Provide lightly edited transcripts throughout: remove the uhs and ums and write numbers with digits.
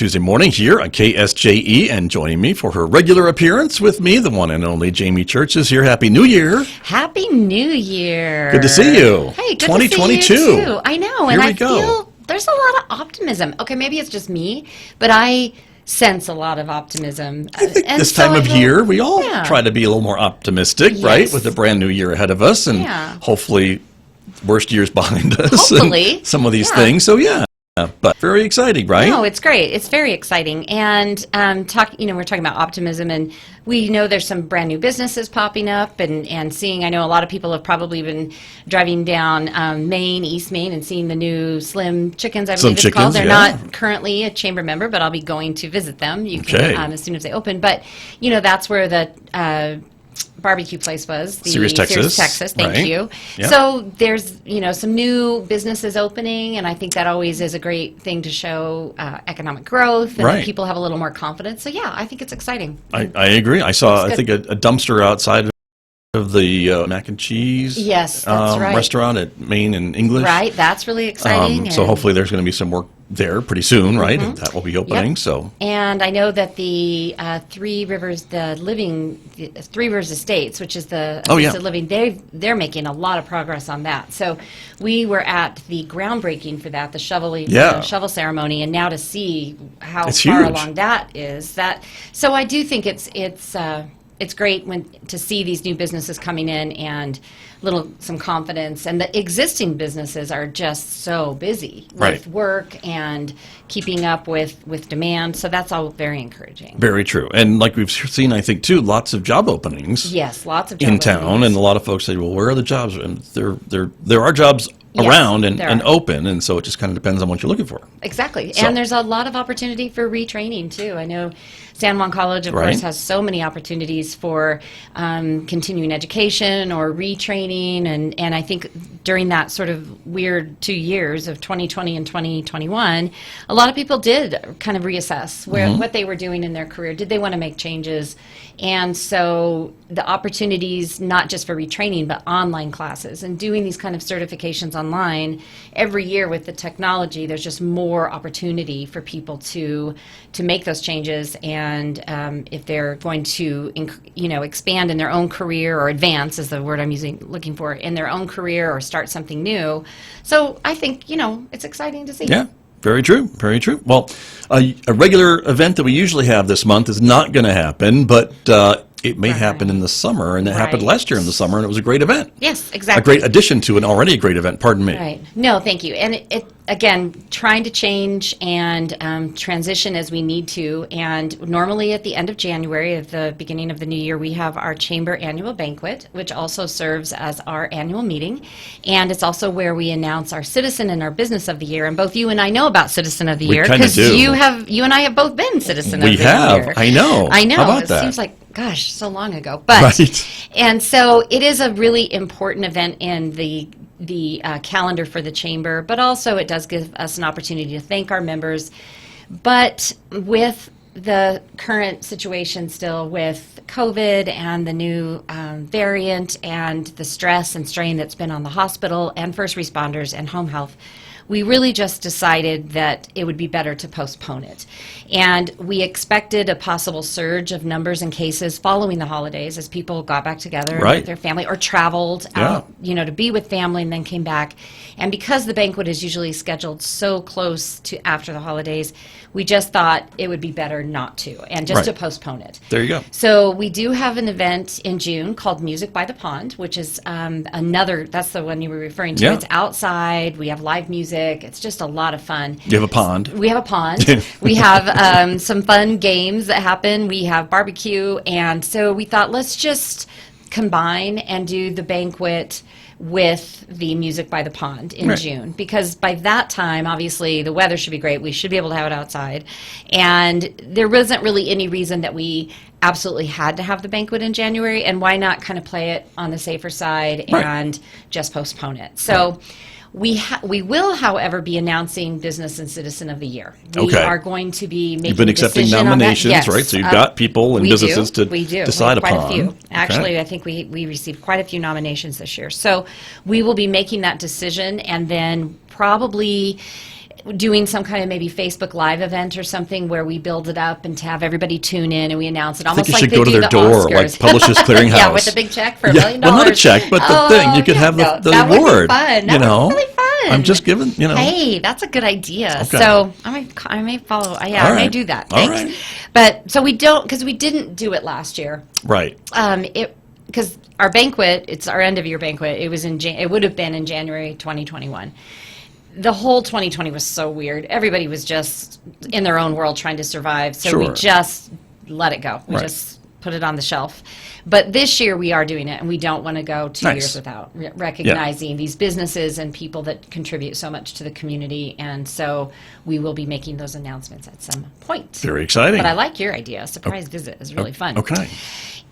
Tuesday morning here on KSJE, and joining me for her regular appearance with me, the one and only Jamie Church is here. Happy New Year. Happy New Year. Good to see you. Hey, good 2022. to see you too. I know, Here and we I go. feel there's a lot of optimism. Okay, maybe it's just me, but I sense a lot of optimism. I think And this so time of year, we all Yeah. try to be a little more optimistic, Yes. right? With a brand new year ahead of us, and Yeah. hopefully worst years behind us. Hopefully. And some of these Yeah. things. So yeah, but very exciting, right? No, it's great. It's very exciting. And we're talking about optimism, and we know there's some brand new businesses popping up and seeing. I know a lot of people have probably been driving down East Main, and seeing the new Slim Chickens, I Slim believe it's called. Chickens, They're yeah. not currently a chamber member, but I'll be going to visit them. You Okay. can, as soon as they open. But, that's where the barbecue place was, the Sirius, Texas. Thank Right. you. Yeah. So there's some new businesses opening, and I think that always is a great thing to show economic growth, and Right. that people have a little more confidence. So yeah, I think it's exciting. I agree. I saw, It's I think, a dumpster outside of the mac and cheese Yes, that's right. restaurant at Main and English. Right, that's really exciting. So and- hopefully there's going to be some work there pretty soon, right? Mm-hmm. That will be opening. Yep. So And I know that the Three Rivers Estates, which is the Oh, yeah. assisted living, they're making a lot of progress on that. So we were at the groundbreaking for that, the shovel ceremony, and now to see how It's far huge. along that is. So I do think it's great to see these new businesses coming in and some confidence, and the existing businesses are just so busy with Right. work and keeping up with demand. So that's all very encouraging. very true. And like we've seen, I think, too, lots of job openings Yes, lots of job in town. openings. And a lot of folks say, well, where are the jobs? And there are jobs Yes, around and there are. open. And so it just kind of depends on what you're looking for. Exactly. So- And there's a lot of opportunity for retraining, too. I know San Juan College, of Right. course, has so many opportunities for continuing education or retraining. And I think during that sort of weird 2 years of 2020 and 2021, a lot of people did kind of reassess what they were doing in their career. Did they want to make changes? And so the opportunities, not just for retraining, but online classes and doing these kind of certifications online, every year with the technology, there's just more opportunity for people to make those changes. And if they're going to expand in their own career, or advance is the word I'm looking for, in their own career, or start something new. So I think it's exciting to see. Yeah. Very true. Very true. Well, a regular event that we usually have this month is not going to happen, but it may happen in the summer, and it happened Right. last year in the summer, and it was a great event. Yes, A exactly. great addition to an already great event. Pardon me. Right. No, thank you. And it again, trying to change and transition as we need to. And normally at the end of January, at the beginning of the new year, we have our chamber annual banquet, which also serves as our annual meeting. And it's also where we announce our citizen and our business of the year. And both you and I know about citizen of the We year, kinda do. you and I have both been citizen of We the have. year. I know. I know. How about it that? seems like, gosh, so long ago. But Right. and so it is a really important event in the calendar for the chamber, but also it does give us an opportunity to thank our members. But with the current situation still with COVID and the new variant and the stress and strain that's been on the hospital and first responders and home health, we really just decided that it would be better to postpone it. And we expected a possible surge of numbers and cases following the holidays as people got back together Right. with their family, or traveled out, to be with family and then came back. And because the banquet is usually scheduled so close to after the holidays, we just thought it would be better not to, and just to Right. postpone it. There you go. So we do have an event in June called Music by the Pond, which is that's the one you were referring to. Yeah. It's outside. We have live music. It's just a lot of fun. You have a pond. We have a pond. We have some fun games that happen. We have barbecue. And so we thought, let's just combine and do the banquet with the Music by the Pond in Right. June, because by that time, obviously, the weather should be great. We should be able to have it outside. And there wasn't really any reason that we absolutely had to have the banquet in January, and why not kind of play it on the safer side Right. and just postpone it. So we will, however, be announcing Business and Citizen of the Year. We Okay. are going to be making You've been a accepting decision on that. nominations, Yes. right? So you've got people and we businesses do. to We do. decide We have upon. quite a few. Okay. Actually, I think we received quite a few nominations this year. So we will be making that decision, and then probably doing some kind of maybe Facebook Live event or something where we build it up and to have everybody tune in and we announce it I think almost you like should they go to do their the door, Oscars. like Publishers Clearinghouse. Yeah, with a big check for $1 million. Well, not a check, but the thing. You could have the that would be award. fun. That would be really fun. I'm just giving, Hey, that's a good idea. Okay. So I may follow. Yeah, All I may right. do that. All Thanks. right. But so we don't, because we didn't do it last year. Right. Because our banquet, it's our end of year banquet. It was it would have been in January 2021. The whole 2020 was so weird. Everybody was just in their own world trying to survive. So we Sure. just let it go. We Right. just put it on the shelf. But this year we are doing it, and we don't want to go 2 Nice. years without recognizing these businesses and people that contribute so much to the community. And so we will be making those announcements at some point. Very exciting. But I like your idea. A surprise visit is really fun. Okay.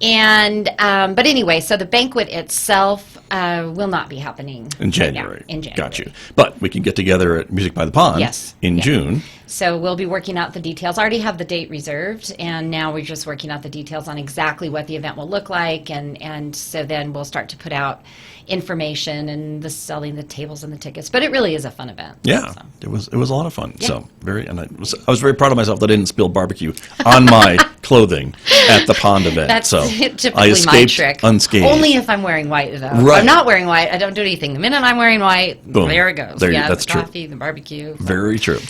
And but anyway, so the banquet itself will not be happening In right January. now, in January. Got you. But we can get together at Music by the Pond Yes. in Yeah. June. So we'll be working out the details. I already have the date reserved, and now we're just working out the details on exactly what the event will look like, and so then we'll start to put out information and selling the tables and the tickets. But it really is a fun event. Yeah, So. it was a lot of fun. Yeah. So I was very proud of myself that I didn't spill barbecue on my clothing at the pond event. That's so typically I my escaped trick. unscathed. Only if I'm wearing white, though. If Right. I'm not wearing white, I don't do anything. The minute I'm wearing white, Boom. there it goes. There you- yeah, that's the true. coffee, the barbecue. So. Very true.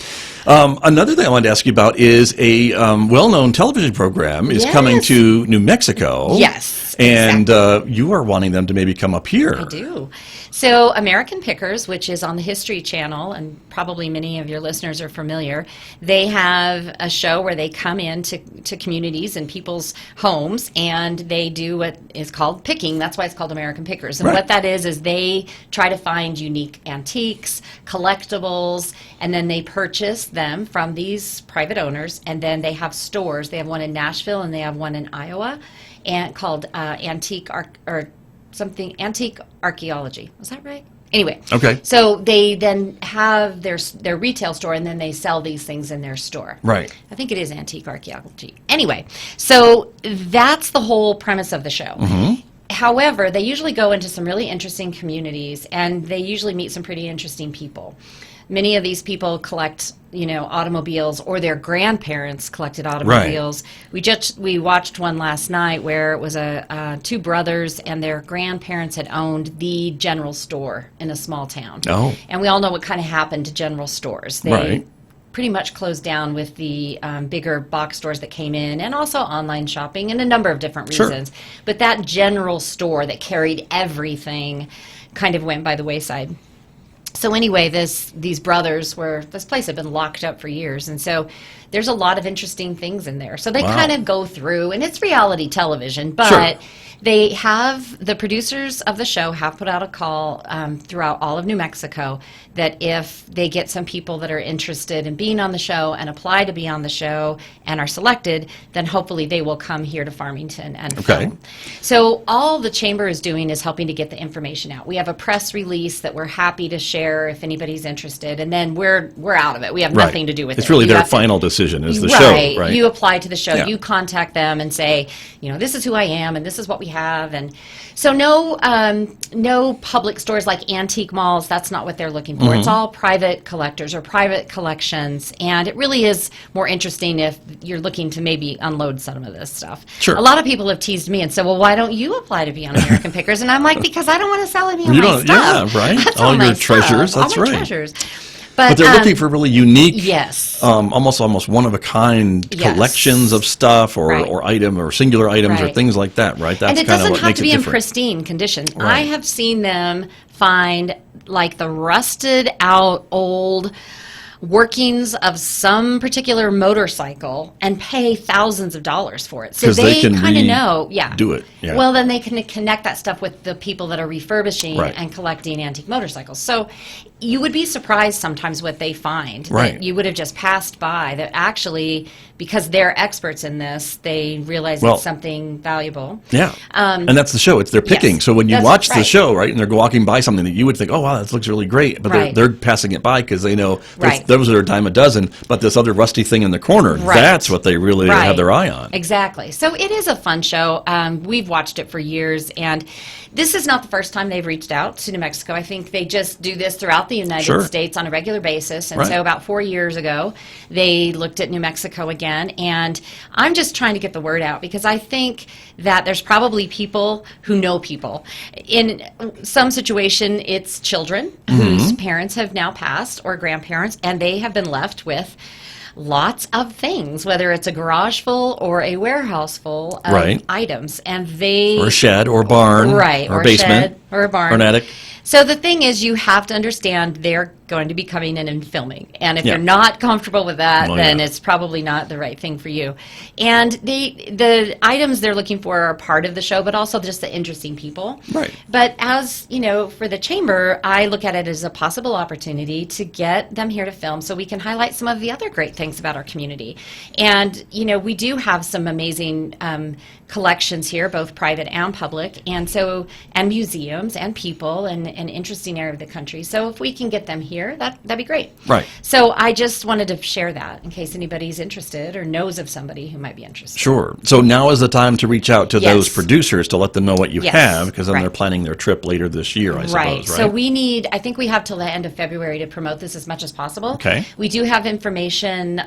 Another thing I wanted to ask you about is a well-known television program is coming Yes. to New Mexico. Yes, And you are wanting them to maybe come up here. I do. So American Pickers, which is on the History Channel, and probably many of your listeners are familiar, they have a show where they come in to communities and people's homes, and they do what is called picking. That's why it's called American Pickers. And Right. what that is they try to find unique antiques, collectibles, and then they purchase them from these private owners, and then they have stores. They have one in Nashville, and they have one in Iowa, and called Antique Archaeology. Was that right? Anyway. Okay. So they then have their retail store, and then they sell these things in their store. Right. I think it is Antique Archaeology. Anyway, so that's the whole premise of the show. Mm-hmm. However, they usually go into some really interesting communities, and they usually meet some pretty interesting people. Many of these people collect, automobiles, or their grandparents collected automobiles. We watched one last night where it was two brothers, and their grandparents had owned the general store in a small town. Oh. And we all know what kind of happened to general stores. They Right. pretty much closed down with the bigger box stores that came in, and also online shopping, and a number of different Sure. reasons. But that general store that carried everything kind of went by the wayside. So anyway, this place had been locked up for years, and so there's a lot of interesting things in there. So they Wow. kind of go through, and it's reality television, but Sure. the producers of the show have put out a call throughout all of New Mexico that if they get some people that are interested in being on the show and apply to be on the show and are selected, then hopefully they will come here to Farmington and Okay. film. So all the chamber is doing is helping to get the information out. We have a press release that we're happy to share if anybody's interested, and then we're out of it. We have Right. nothing to do with it. It's really You their have to- final decision is the Right. show, right? You apply to the show. Yeah. You contact them and say, this is who I am, and this is what we have. And so no public stores like antique malls. That's not what they're looking for. Mm-hmm. It's all private collectors or private collections. And it really is more interesting if you're looking to maybe unload some of this stuff. Sure. A lot of people have teased me and said, well, why don't you apply to be on American Pickers? And I'm like, because I don't want to sell any of You my don't- stuff. yeah, right. That's All my your stuff. treasures, that's all my right. treasures. But they're looking for really unique, Yes. almost one-of-a-kind Yes. collections of stuff or Right. or singular items or Right. thing like that, right? That's And it kind of doesn't what have makes to it be in different. pristine condition. I Right. have seen them find like the rusted out old workings of some particular motorcycle and pay thousands of dollars for it. So 'Cause they they can kind of know, do it, yeah. Well, then they can connect that stuff with the people that are refurbishing Right. and collecting antique motorcycles. So you would be surprised sometimes what they find Right. that you would have just passed by, that actually, because they're experts in this, they realize Well, it's something valuable. Yeah, and that's the show. It's their picking. yes, So when you that's watch the right. show, right, and they're walking by something that you would think, oh, wow, that looks really great, but Right. they're passing it by because they know Right. those are a dime a dozen, but this other rusty thing in the corner, Right. that's what they really have their eye on. Exactly. So it is a fun show. We've watched it for years, and this is not the first time they've reached out to New Mexico. I think they just do this throughout the United Sure. States on a regular basis. And Right. so about 4 years ago, they looked at New Mexico again. And I'm just trying to get the word out because I think that there's probably people who know people. In some situation, it's children whose parents have now passed or grandparents, and they have been left with lots of things, whether it's a garage full or a warehouse full of Right. items. And they... Or a shed, or a barn, Right, or a a basement, shed, or a barn. or an attic. So the thing is, you have to understand they're going to be coming in and filming. And if Yeah. you're not comfortable with that, Well, then yeah. it's probably not the right thing for you. And the items they're looking for are part of the show, but also just the interesting people. Right. But as, you know, for the chamber, I look at it as a possible opportunity to get them here to film so we can highlight some of the other great things about our community. And, you know, we do have some amazing collections here, both private and public, and museums and people and an interesting area of the country. So if we can get them here, that'd be great. Right. So I just wanted to share that in case anybody's interested or knows of somebody who might be interested. Sure. So now is the time to reach out to Yes. those producers to let them know what you Yes. have, because then Right. they're planning their trip later this year, I suppose, right? So I think we have till the end of February to promote this as much as possible. Okay. We do have information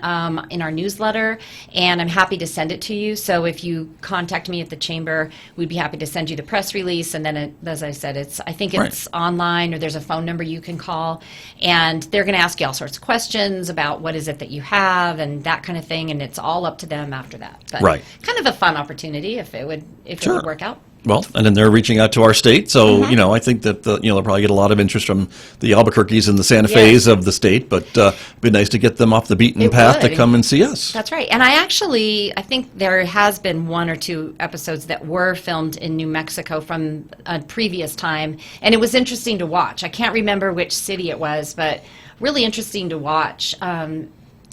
in our newsletter, and I'm happy to send it to you. So if you contact me at the chamber, we'd be happy to send you the press release. And then, as I said, I think it's online, or there's a phone number you can call, and they're going to ask you all sorts of questions about what is it that you have and that kind of thing, and it's all up to them after that. But Right. kind of a fun opportunity if it would Sure. work out. Well, and then they're reaching out to our state, so Mm-hmm. you know, I think that they'll probably get a lot of interest from the Albuquerques and the Santa Fe's Yes. of the state. But it'd be nice to get them off the beaten It path to would. come and see us. That's right. And I think there has been 1 or 2 episodes that were filmed in New Mexico from a previous time. And it was interesting to watch. I can't remember which city it was, but really interesting to watch,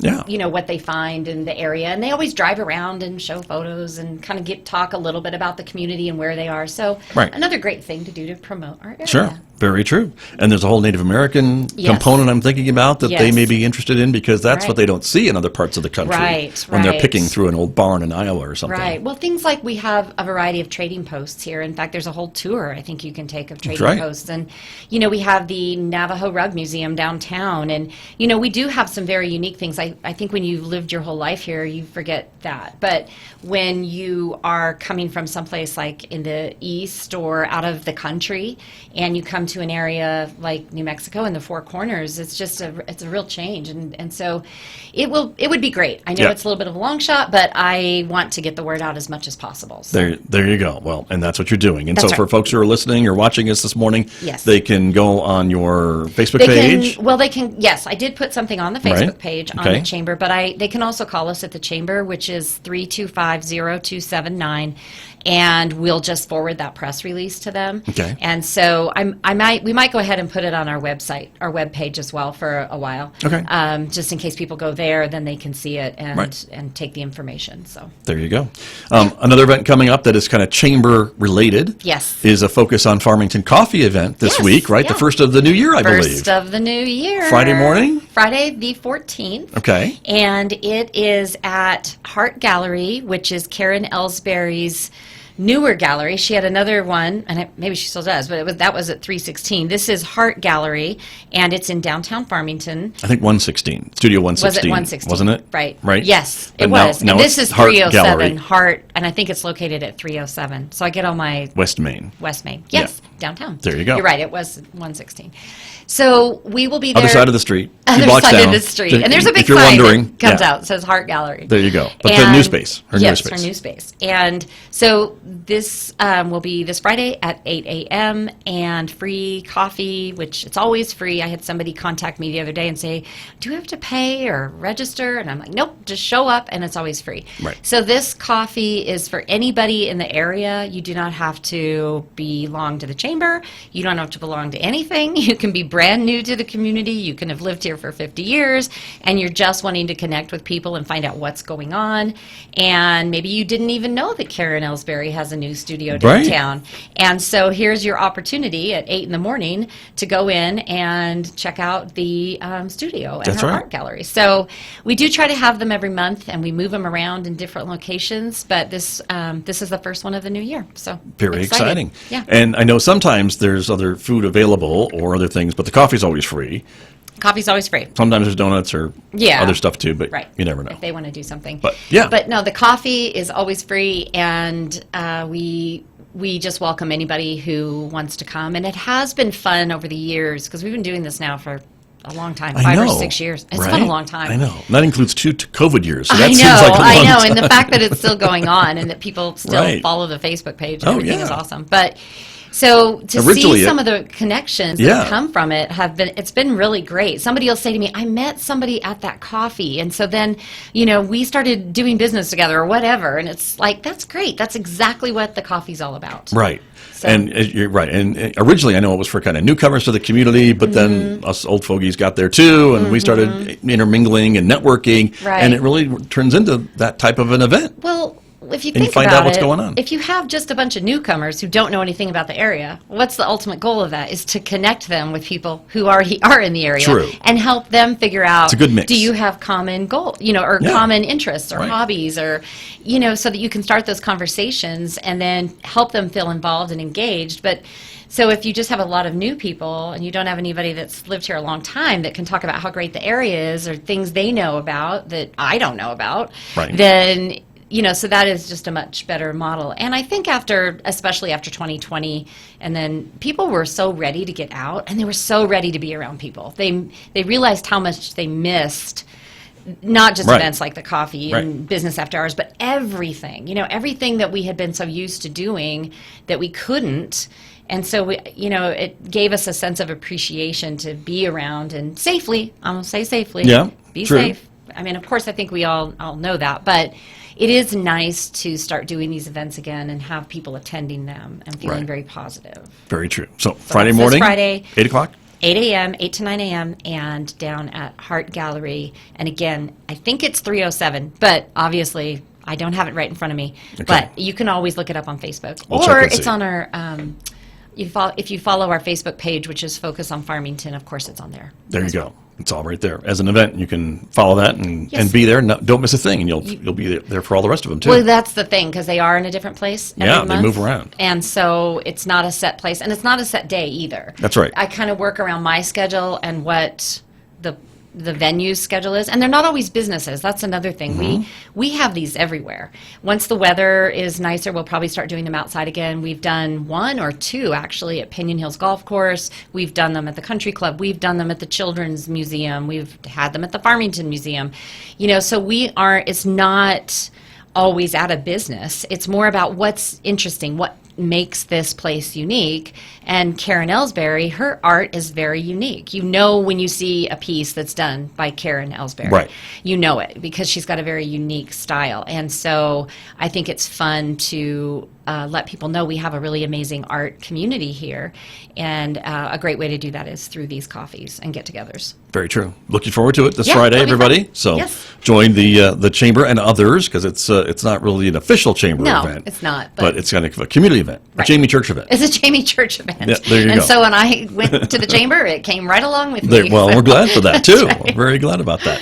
Yeah. you know, what they find in the area. And they always drive around and show photos and kind of talk a little bit about the community and where they are. So Right. another great thing to do to promote our area. Sure. Very true. And there's a whole Native American Yes. component I'm thinking about that they Yes. may be interested in, because that's what Right. they don't see in other parts of the country Right, when they're right. picking through an old barn in Iowa or something. Right. Well, things like we have a variety of trading posts here. In fact, there's a whole tour I think you can take of trading right. posts. And, you know, we have the Navajo Rug Museum downtown. And, you know, we do have some very unique things. I think when you've lived your whole life here, you forget that. But when you are coming from someplace like in the east or out of the country and you come to an area like New Mexico in the Four Corners, it's just it's a real change. And so it would be great. I know Yeah. it's a little bit of a long shot, but I want to get the word out as much as possible. So. There you go. Well, and that's what you're doing. And That's so for right. folks who are listening or watching us this morning, Yes. they can go on your Facebook They page. yes, I did put something on the Facebook Right. page on Okay. the chamber, but they can also call us at the chamber, which is 325-0279, and we'll just forward that press release to them. Okay. And so we might go ahead and put it on our website, our webpage as well for a while. Okay. Just in case people go there, then they can see it and Right. and take the information. So There you go. Another event coming up that is kind of chamber related yes. is a Focus on Farmington coffee event this Yes, week, right? yeah. The first of the new year, I believe. First of the new year. Friday morning? Friday the 14th. Okay. And it is at Hart Gallery, which is Karen Ellsbury's newer gallery. She had another one, and maybe she still does, but that was at 316. This is Hart Gallery, and it's in downtown Farmington. I think 116, Studio 116. Was it 116? Wasn't it? Right. Right. Yes, But it now- was. now And this it's is Hart 307 Gallery. Hart, and I think it's located at 307. So I get all my West Main. West Main. Yes, downtown. There you go. You're right. It was 116. So we will be there. Other side of the street. Few Other blocks side down. of the street. And there's a big If you're sign wondering, that comes yeah. out. It says Hart Gallery. There you go. But the new space. Her new yes, space. her new space. And so this will be this Friday at 8 a.m. and free coffee, which it's always free. I had somebody contact me the other day and say, do you have to pay or register? And I'm like, nope, just show up, and it's always free. Right. So this coffee is for anybody in the area. You do not have to belong to the chamber chamber. You don't have to belong to anything. You can be brand new to the community. You can have lived here for 50 years, and you're just wanting to connect with people and find out what's going on. And maybe you didn't even know that Karen Ellsbury has a new studio downtown. And so here's your opportunity at 8 in the morning to go in and check out the studio and our art gallery. So we do try to have them every month, and we move them around in different locations. But this is the first one of the new year. So very exciting. Yeah. And I know sometimes there's other food available or other things, but the coffee's always free. Coffee's always free. Sometimes there's donuts or other stuff too, but you never know. If they want to do something. But yeah. But no, the coffee is always free, and we just welcome anybody who wants to come. And it has been fun over the years because we've been doing this now for a long time, 5 or 6 years. It's been a long time. I know. And that includes 2 COVID years. So that I know, seems like a long time. and the fact that it's still going on and that people still follow the Facebook page and everything is awesome. But so to see some of the connections that come from it it's been really great. Somebody will say to me, I met somebody at that coffee, and so then, we started doing business together or whatever, and it's like, that's great. That's exactly what the coffee's all about. Right. So. And you're right. And originally, I know it was for kind of newcomers to the community, but then us old fogies got there too, and we started intermingling and networking, and it really turns into that type of an event. Well, if you and think you find about out what's going on. If you have just a bunch of newcomers who don't know anything about the area, what's the ultimate goal of that? Is to connect them with people who already are in the area. True. And help them figure out, it's a good mix. Do you have common goal, or common interests or hobbies, or, so that you can start those conversations and then help them feel involved and engaged. But so if you just have a lot of new people and you don't have anybody that's lived here a long time that can talk about how great the area is or things they know about that I don't know about, then so that is just a much better model. And I think especially after 2020, and then people were so ready to get out, and they were so ready to be around people. They realized how much they missed, not just events like the coffee and business after hours, but everything, everything that we had been so used to doing that we couldn't. And so, it gave us a sense of appreciation to be around and safely, I'm going to say safely, be safe. I mean, of course, I think we all know that, but it is nice to start doing these events again and have people attending them and feeling very positive. Very true. So Friday morning, Friday, 8 o'clock? 8 a.m., 8 to 9 a.m., and down at Hart Gallery. And again, I think it's 307, but obviously I don't have it right in front of me. Okay. But you can always look it up on Facebook. Or it's on our, if you follow our Facebook page, which is Focus on Farmington, of course it's on there. There you go. It's all right there. As an event, you can follow that and be there. No, don't miss a thing, and you'll be there for all the rest of them, too. Well, that's the thing, because they are in a different place every month. They move around. And so it's not a set place, and it's not a set day either. That's right. I kind of work around my schedule and what the venue's schedule is, and they're not always businesses. That's another thing. We have these everywhere. Once the weather is nicer, we'll probably start doing them outside again. We've done 1 or 2 actually at Pinion Hills Golf Course. We've done them at the Country Club. We've done them at the Children's Museum. We've had them at the Farmington Museum. So it's not always out of business. It's more about what's interesting, what makes this place unique. And Karen Ellsbury, her art is very unique. When you see a piece that's done by Karen Ellsbury, right. You know it because she's got a very unique style. And so I think it's fun to let people know we have a really amazing art community here. And a great way to do that is through these coffees and get-togethers. Very true. Looking forward to it this Friday, everybody. Fun. So join the chamber and others, because it's not really an official chamber event. No, it's not. But it's kind of a community event, a Jamie Church event. It's a Jamie Church event. Yeah, there you go. And so when I went to the chamber, it came right along with me. Well, we're glad for that, too. Right. We're very glad about that.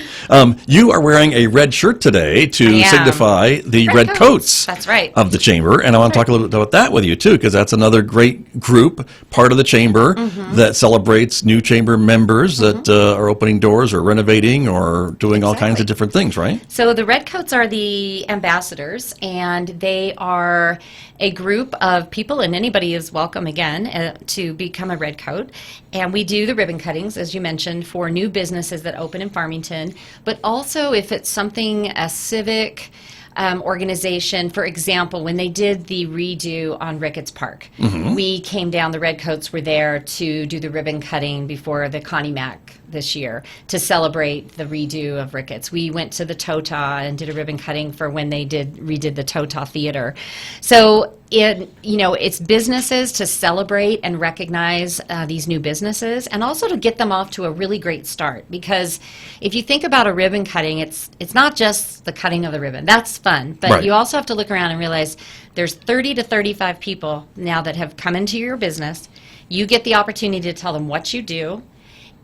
You are wearing a red shirt today to signify the red coats. That's right. Of the chamber. And I want to talk a little bit about that with you, too, because that's another great group, part of the chamber, that celebrates new chamber members that are opening doors or renovating or doing all kinds of different things, right? So the red coats are the ambassadors, and they are a group of people, and anybody is welcome again to become a red coat. And we do the ribbon cuttings, as you mentioned, for new businesses that open in Farmington, but also if it's something, a civic organization. For example, when they did the redo on Ricketts Park, we came down, the Redcoats were there to do the ribbon cutting before the Connie Mack this year to celebrate the redo of Ricketts. We went to the Tota and did a ribbon cutting for when they redid the Tota Theater. So it's businesses to celebrate and recognize these new businesses, and also to get them off to a really great start. Because if you think about a ribbon cutting, it's not just the cutting of the ribbon. That's fun, but Right. you also have to look around and realize there's 30 to 35 people now that have come into your business. You get the opportunity to tell them what you do,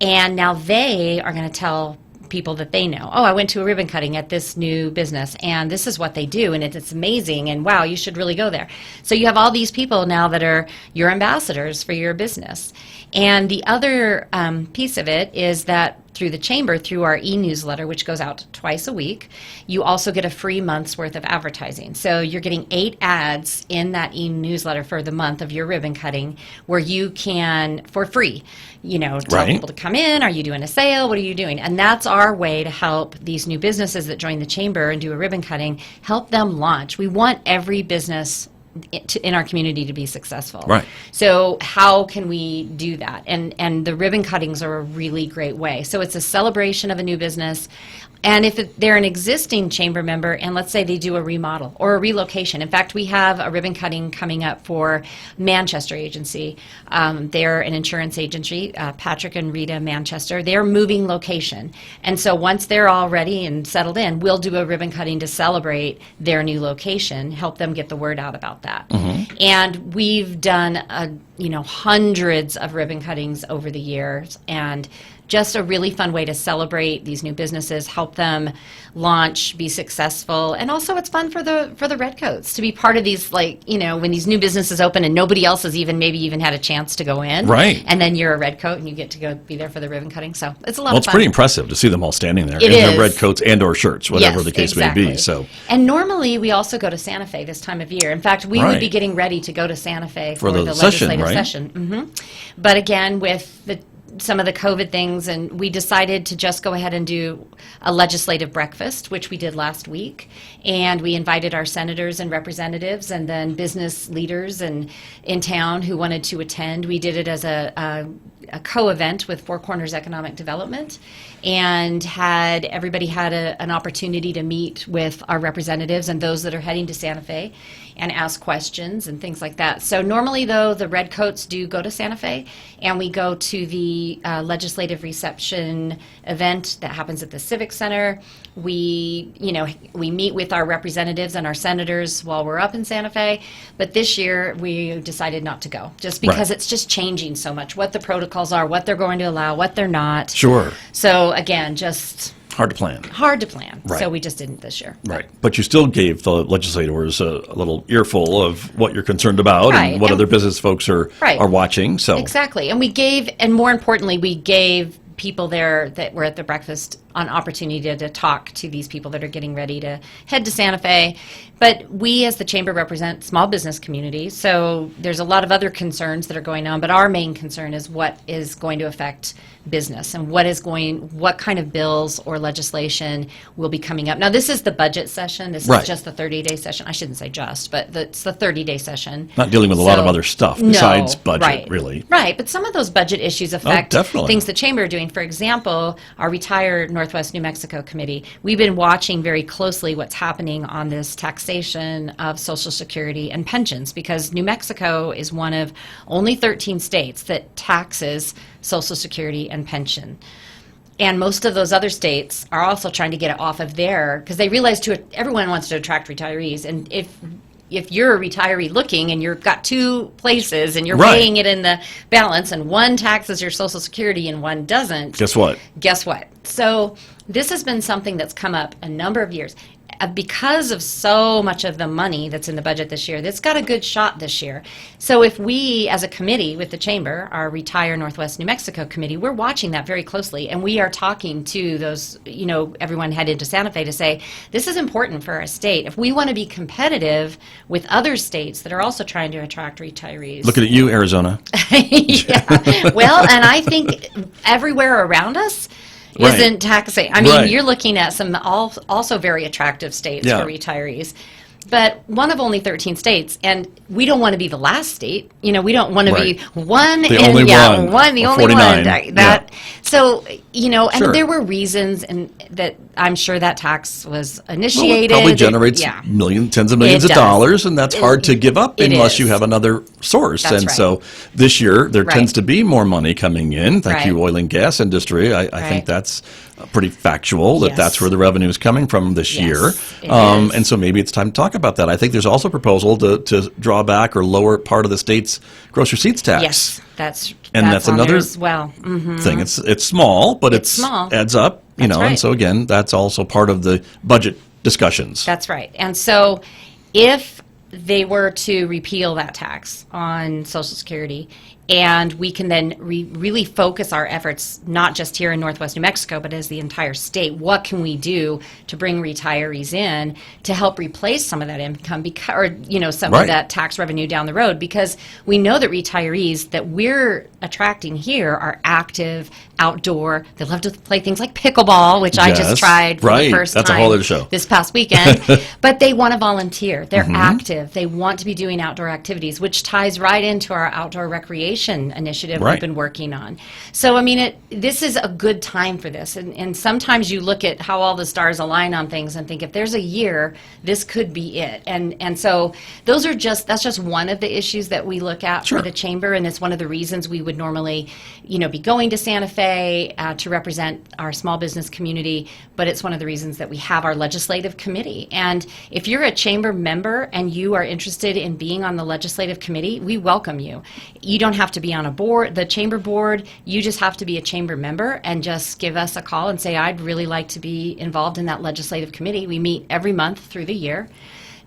and now they are going to tell people that they know. Oh, I went to a ribbon cutting at this new business, and this is what they do, and it's amazing, and wow, you should really go there. So you have all these people now that are your ambassadors for your business. And the other piece of it is that through the chamber, through our e-newsletter, which goes out twice a week, you also get a free month's worth of advertising. So you're getting 8 ads in that e-newsletter for the month of your ribbon cutting, where you can, for free, tell Right. people to come in. Are you doing a sale? What are you doing? And that's our way to help these new businesses that join the chamber and do a ribbon cutting, help them launch. We want every business in our community to be successful. Right. So how can we do that? And the ribbon cuttings are a really great way. So it's a celebration of a new business. And if they're an existing chamber member, and let's say they do a remodel or a relocation. In fact, we have a ribbon cutting coming up for Manchester Agency. They're an insurance agency, Patrick and Rita Manchester. They're moving location. And so once they're all ready and settled in, we'll do a ribbon cutting to celebrate their new location, help them get the word out about that. Mm-hmm. And we've done hundreds of ribbon cuttings over the years, and just a really fun way to celebrate these new businesses, help them launch, be successful, and also it's fun for the Redcoats to be part of these, when these new businesses open and nobody else has maybe even had a chance to go in. Right. And then you're a Redcoat and you get to go be there for the ribbon cutting. So it's a lot Well, of it's fun. pretty impressive to see them all standing there It in their is. red coats and or shirts, whatever Yes, the case exactly. may be. So And normally we also go to Santa Fe this time of year. In fact, we Right. would be getting ready to go to Santa Fe for the the session, legislative right? session. But again, with some of the COVID things, and we decided to just go ahead and do a legislative breakfast, which we did last week. And we invited our senators and representatives and then business leaders in town who wanted to attend. We did it as a co-event with Four Corners Economic Development, and everybody had an opportunity to meet with our representatives and those that are heading to Santa Fe and ask questions and things like that. So normally, though, the Redcoats do go to Santa Fe, and we go to the legislative reception event that happens at the Civic Center. We meet with our representatives and our senators while we're up in Santa Fe. But this year, we decided not to go, just because Right. it's just changing so much, what the protocols are, what they're going to allow, what they're not. sure, So again, just hard to plan. hard to plan. Right. So we just didn't this year. Right. But you still gave the legislators a little earful of what you're concerned about Right. and what And- other business folks are Right. watching. So Exactly. And more importantly, we gave people there that were at the breakfast an opportunity to talk to these people that are getting ready to head to Santa Fe. But we as the chamber represent small business communities, so there's a lot of other concerns that are going on, but our main concern is what is going to affect business and what kind of bills or legislation will be coming up. Now, this is the budget session. This Right. is just the 30-day session. I shouldn't say just, but it's the 30-day session. not dealing with a lot of So- other stuff No, besides budget, right. really. Right, but some of those budget issues affect definitely. things the chamber are doing. For example, our retired Northwest New Mexico committee, we've been watching very closely what's happening on this taxation of Social Security and pensions, because New Mexico is one of only 13 states that taxes Social Security and pension. And most of those other states are also trying to get it off of there, because they realize everyone wants to attract retirees. And if you're a retiree looking and you've got two places and you're Right. weighing it in the balance, and one taxes your Social Security and one doesn't, Guess what? guess what? So this has been something that's come up a number of years. Because of so much of the money that's in the budget this year, that's got a good shot this year. So if we, as a committee with the chamber, our Retire Northwest New Mexico committee, we're watching that very closely, and we are talking to those, everyone headed to Santa Fe to say, this is important for our state. If we want to be competitive with other states that are also trying to attract retirees. Looking at you, Arizona. Yeah. Well, and I think everywhere around us Right. isn't taxing. I mean, Right. you're looking at some also very attractive states Yeah. for retirees. But one of only 13 states, and we don't want to be the last state. We don't want to Right. be one. The and, only yeah, one, the or only 49, one. So and Sure. there were reasons, and that I'm sure that tax was Well, initiated. it probably generates Yeah. tens of millions It of does. dollars, and that's hard to give up it unless is. you have another source. That's and right. so this year, there Right. tends to be more money coming in. Thank you, Right. oil and gas industry. I Right. think that's pretty factual, that Yes. that's where the revenue is coming from this Yes, year. it is. And so maybe it's time to talk about that. I think there's also a proposal to draw back or lower part of the state's gross receipts tax. Yes, that's that's on there another as well. Thing. It's small, but It's small. adds up, That's and right. so again, that's also part of the budget discussions. That's right. And so if they were to repeal that tax on Social Security, and we can then really focus our efforts, not just here in Northwest New Mexico, but as the entire state, what can we do to bring retirees in to help replace some of that income, some Right. of that tax revenue down the road? Because we know that retirees that we're attracting here are active, outdoor. They love to play things like pickleball, which I Yes. just tried for Right. the first That's a time whole other show. this past weekend. But they want to volunteer. They're Mm-hmm. active. They want to be doing outdoor activities, which ties right into our outdoor recreation initiative Right. we've been working on. So, I mean, this is a good time for this. And sometimes you look at how all the stars align on things and think, if there's a year, this could be it. And so that's just one of the issues that we look at Sure. for the chamber. And it's one of the reasons we would normally, be going to Santa Fe to represent our small business community. But it's one of the reasons that we have our legislative committee. And if you're a chamber member and you are interested in being on the legislative committee, we welcome you. You don't have to be on a board, the chamber board. You just have to be a chamber member and just give us a call and say, I'd really like to be involved in that legislative committee. We meet every month through the year.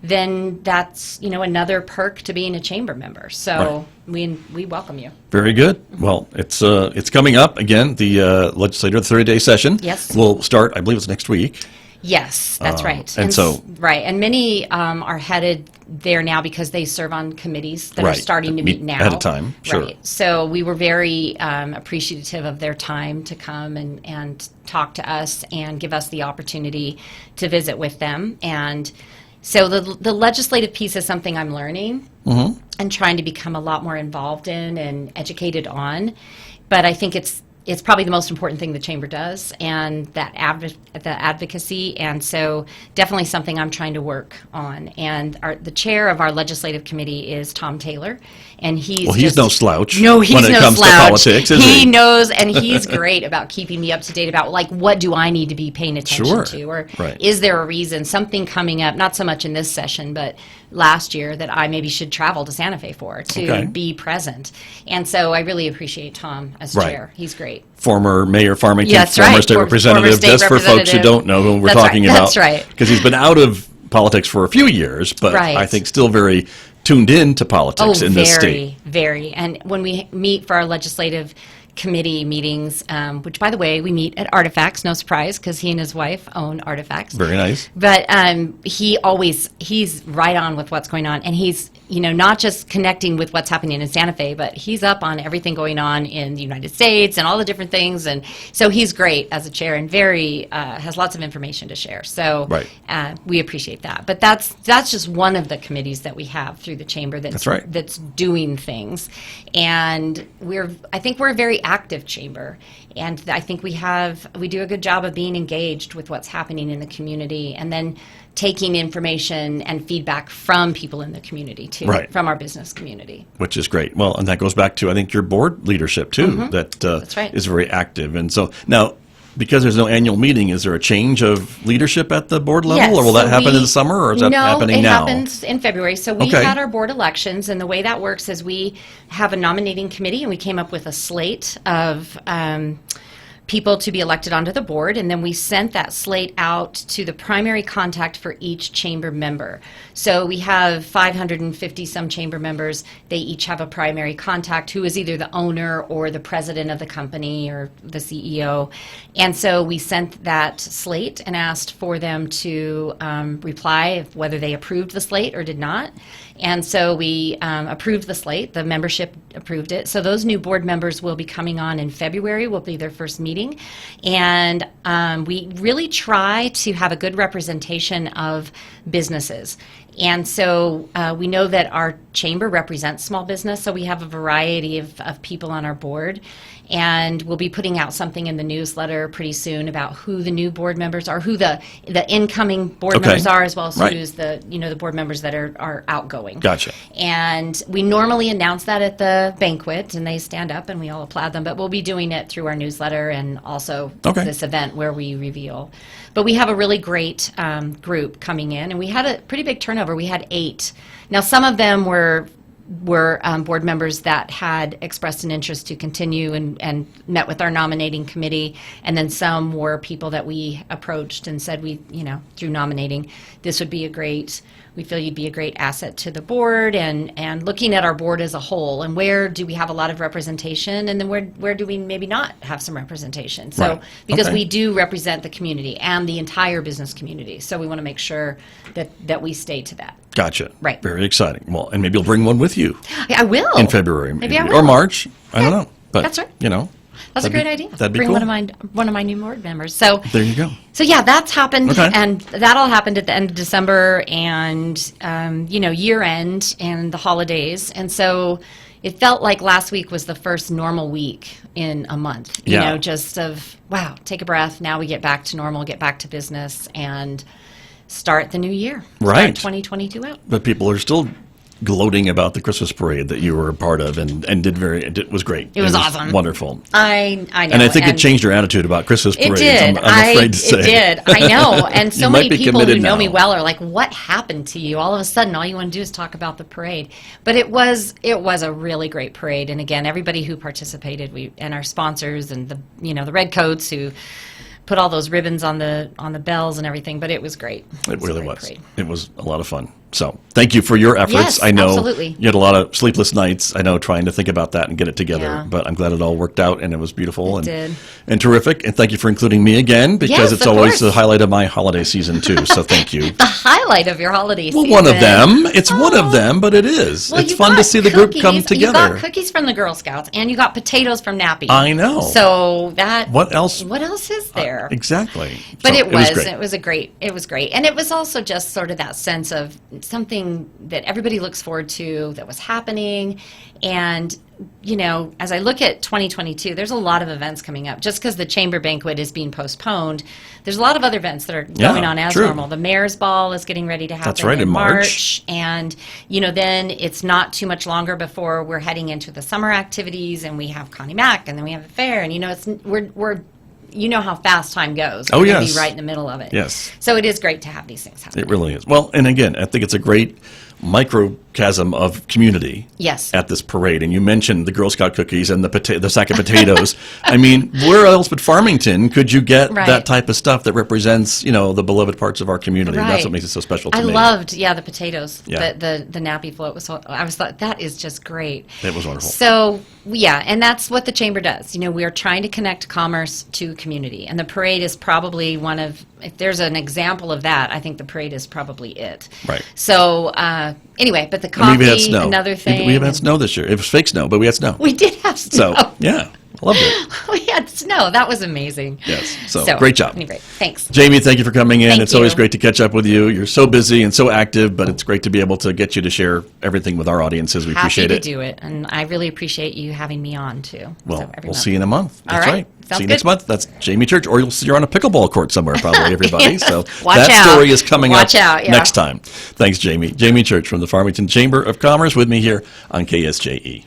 Then that's, another perk to being a chamber member. So we welcome you. Very good. Well, it's coming up again. The legislature, the 30-day session. Yes. Will start. I believe it's next week. Yes, that's right. and so- right, and many are headed there now because they serve on committees that are Right, starting to meet now. ahead of time, sure. Right. So we were very appreciative of their time to come and talk to us and give us the opportunity to visit with them. And so the legislative piece is something I'm learning and trying to become a lot more involved in and educated on. But I think it's probably the most important thing the chamber does, and the advocacy, and so definitely something I'm trying to work on. And the chair of our legislative committee is Tom Taylor, and he's no slouch. No, he's when it no comes slouch. to politics, is he? He knows, and he's great about keeping me up to date about what do I need to be paying attention Sure. to, or Right. is there a reason, something coming up, not so much in this session, but last year, that I maybe should travel to Santa Fe for to Okay. be present. And so I really appreciate Tom as Right. chair. He's great. Former Mayor Farmington, Yeah, that's former right. state Former representative, state just for folks who representative. don't know who we're That's right. talking about. That's right. Because he's been out of politics for a few years, but Right. I think still very tuned into politics in this state. Very. And when we meet for our legislative committee meetings, which, by the way, we meet at Artifacts, no surprise, because he and his wife own Artifacts. Very nice. But he's right on with what's going on. And he's, not just connecting with what's happening in Santa Fe, but he's up on everything going on in the United States and all the different things. And so he's great as a chair and very, has lots of information to share. So Right. We appreciate that. But that's just one of the committees that we have through the chamber That's right. that's doing things. And I think we're a very active chamber. And I think we do a good job of being engaged with what's happening in the community, and then taking information and feedback from people in the community too, Right. from our business community. Which is great. Well, and that goes back to, I think, your board leadership, too, That's right. is very active. And so now, because there's no annual meeting, is there a change of leadership at the board level, Yes, or will that so happen in the summer, or is that happening now? No, it happens in February. So we Okay. had our board elections, and the way that works is we have a nominating committee, and we came up with a slate of people to be elected onto the board, and then we sent that slate out to the primary contact for each chamber member. So we have 550 some chamber members. They each have a primary contact who is either the owner or the president of the company or the CEO. And so we sent that slate and asked for them to reply whether they approved the slate or did not. And so we approved the slate. The membership approved it. So those new board members will be coming on in February, will be their first meeting. And we really try to have a good representation of businesses. And so we know that our chamber represents small business, so we have a variety of people on our board. And we'll be putting out something in the newsletter pretty soon about who the new board members are, who the incoming board members are, as well as who's the board members that are outgoing. Gotcha. And we normally announce that at the banquet, and they stand up and we all applaud them. But we'll be doing it through our newsletter and also this event where we reveal. But we have a really great group coming in, and we had a pretty big turnover. We had 8. Now, some of them were board members that had expressed an interest to continue and met with our nominating committee, and then some were people that we approached and said through nominating, we feel you'd be a great asset to the board, and looking at our board as a whole, and where do we have a lot of representation, and then where do we maybe not have some representation. So because we do represent the community and the entire business community, so we want to make sure that we stay to that. Gotcha. Right. Very exciting. Well, and maybe you'll bring one with you. I will. In February. Maybe I will. Or March. I don't know. But, that's right. That's a great idea. That'd be bring cool. one of my new board members. So there you go. So yeah, that's happened, Okay. and that all happened at the end of December, and year end and the holidays, and so it felt like last week was the first normal week in a month. Just of wow, take a breath. Now we get back to normal, get back to business, and start the new year. Right. Start 2022 out. But people are still gloating about the Christmas parade that you were a part of and it was great. It was awesome. Wonderful. I know. And I think it changed your attitude about Christmas parades. It did. I'm afraid to say. It did. I know. And so You many might be people who committed know me now. well are like, what happened to you? All of a sudden, all you want to do is talk about the parade. But it was a really great parade. And again, everybody who participated, and our sponsors and the red coats who put all those ribbons on the bells and everything, but it was great. It really was. Parade. It was a lot of fun. So thank you for your efforts. Yes, I know absolutely. you had a lot of sleepless nights, I know, trying to think about that and get it together. Yeah. But I'm glad it all worked out and it was beautiful did. and terrific. And thank you for including me again, because Yes, it's of always course. the highlight of my holiday season too. So thank you. The highlight of your holiday Well, season. one of them. It's one of them, but it is. Well, it's you fun to got see the group come cookies. together. You got cookies from the Girl Scouts, and you got potatoes from Nappy. I know. So that. What else? What else is there? Exactly. But So it was great. it was great. And it was also just sort of that sense of something that everybody looks forward to that was happening. And, as I look at 2022, there's a lot of events coming up. Just because the chamber banquet is being postponed, there's a lot of other events that are going on as true. normal. The mayor's ball is getting ready to happen That's right, in March. And, then it's not too much longer before we're heading into the summer activities, and we have Connie Mack, and then we have the fair, and, we're how fast time goes. Oh, We're gonna yes. be right in the middle of it. Yes. So it is great to have these things happen. It really is. Well, and again, I think it's a great microcosm of community Yes. at this parade. And you mentioned the Girl Scout cookies and the sack of potatoes. I mean, where else but Farmington could you get Right. that type of stuff that represents, the beloved parts of our community? And that's Right. what makes it so special to I me. loved, the potatoes. Yeah. The nappy float was so, I was thought, that is just great. It was wonderful. So, and that's what the chamber does. We are trying to connect commerce to community. And the parade is probably one of, if there's an example of that, I think the parade is probably it. Right. So, anyway, but the I mean, we had coffee, snow. another thing. We had snow this year. It was fake snow, but we had snow. We did have snow. So, yeah, I loved it. We had snow. That was amazing. Yes. So, great job. Anyway, thanks. Jamie, thank you for coming in. Thank It's always you. great to catch up with you. You're so busy and so active, but it's great to be able to get you to share everything with our audiences. We Happy appreciate to it. do it, and I really appreciate you having me on too. Well, So every we'll month. see you in a month. All That's right. right. Sounds See you good. next month. That's Jamie Church, or you'll see her on a pickleball court somewhere, probably, everybody. So Watch that out. story is coming Watch up out, yeah. next time. Thanks, Jamie. Jamie Church from the Farmington Chamber of Commerce with me here on KSJE.